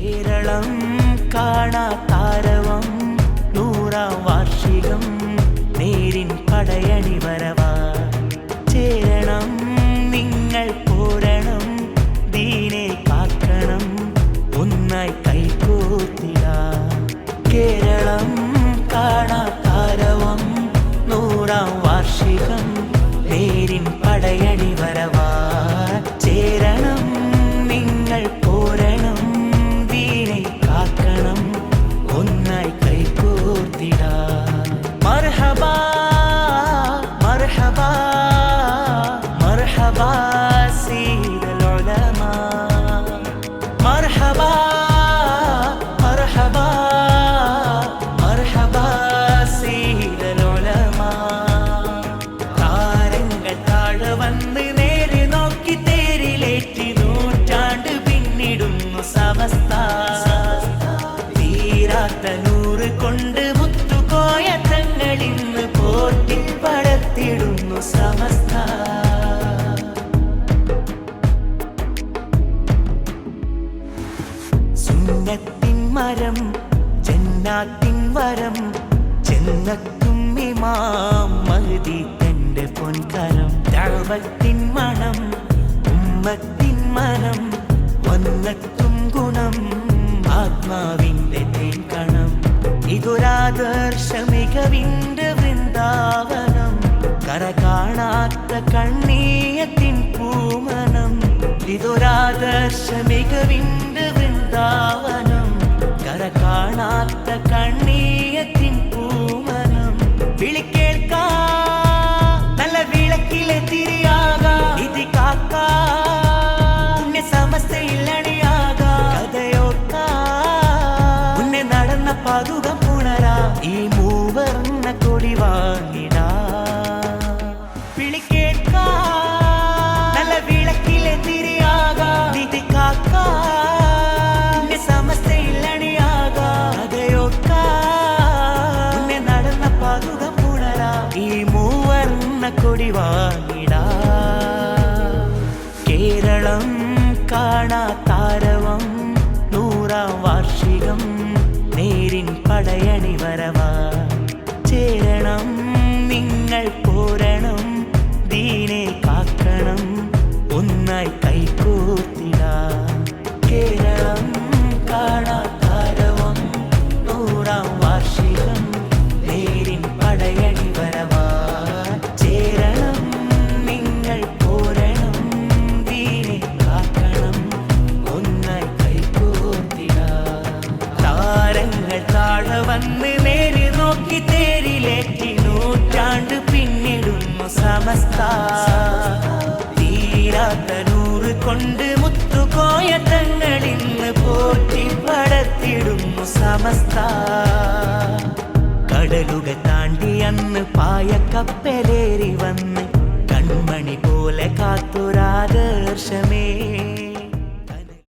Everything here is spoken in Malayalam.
കേരളം കാണാത്താരവം 100-ാം വാർഷികം നേരിൻ പടയണി വരവാ ചേരണം നിങ്ങൾ പോരണം ദീനെ കാക്കണം ഒന്നായി കൈകോർത്തിടാം കേരളം കാണാത്താരവം 100-ാം വാർഷികം നേരിൻ പടയണി വരവാ ചേരണം നിങ്ങൾ പോരണം ദീനെ കാക്കണം ഒന്നായി കൈകോർത്തിടാം മർഹബാ മർഹബാ മർഹബാ സീദൽ ഉലമാ മർഹബാ മർഹബാ മർഹബാ സീദൽ ഉലമാ താരങ്ങൾ താഴെ വന്ന് നേരെ നോക്കി തേരിലേറ്റി നൂറ്റാണ്ട് പിന്നിടുന്നു സമസ്ത തീരാത്ത 100 കൊണ്ട് മുത്തുകോയ തങ്ങൾ ഇന്ന് പോറ്റി പടത്തിടുന്നു സമസ്ത സുന്നത്തിൻ മരം ജന്നാത്തിൻ വരം ചെന്നെത്തും ഇമാം മഹ്ദി തന്റെ പൊൻകരം ദഅവത്തിൻ മണം ഉമ്മത്തിൻ മനം വന്നെത്തും ഗുണം ആത്മാവിന്റെ തേൻകണം ഇതൊരാദർശ മികവിന്റെ വൃന്ദാവനം കര കാണാത്ത കണ്ണീയത്തിൻ പൂമനം ഇതൊരാദർശ മികവിന്റെ വൃന്ദാവനം കര കാണാത്ത കണ്ണീയത്തിൻ പൂമനം വിളിക്കേൾക്കാ നല്ല വിളക്കിലെ തിരിയാകാ ഇതി കാക്കാ പുണ്യ സമസ്തയിൽ അണിയാകാ കഥയോർക്കാ മുന്നേ നടന്ന പാതുകം പുണരാ ഈ മൂവർണ്ണ കൊടി വാങ്ങിടാ വിളിക്കേൾക്കാ നല്ല വിളക്കിലെ തിരിയാകാ ഇതി കാക്കാ പുണ്യ സമസ്തയിൽ അണിയാകാ കഥയോർക്കാ മുന്നേ നടന്ന പാതുകം പുണരാ ഈ മൂവർണ്ണ കൊടി വാങ്ങിടാ കേരളം കാണാത്താരവം 100-ാം വാർഷികം നേരിൻ പടയണി വരവാ ചേരണം നിങ്ങൾ പോരണം ദീനെ കാക്കണം ഒന്നായി കൈകോർത്തിടാം കേരളം കാണാത്താരവം 100-ാം വാർഷികം നേരിൻ പടയണി വരവാ ചേരണം നിങ്ങൾ പോരണം ദീനെ കാക്കണം ഒന്നായി കൈകോർത്തിടാം താരങ്ങൾ താഴെ വന്ന് നേരെ നോക്കി തേരിലേറ്റി നൂറ്റാണ്ട് പിന്നിടുന്നു സമസ്ത തീരാത്ത 100 കൊണ്ട് മുത്തുകോയ തങ്ങൾ ഇന്ന് പോറ്റി പടത്തിടുന്നു സമസ്ത കടലുകൾ താണ്ടി അന്ന് പായ കപ്പലേറി വന്ന് കൺമണി പോലെ കാത്തൊരാദർശമേ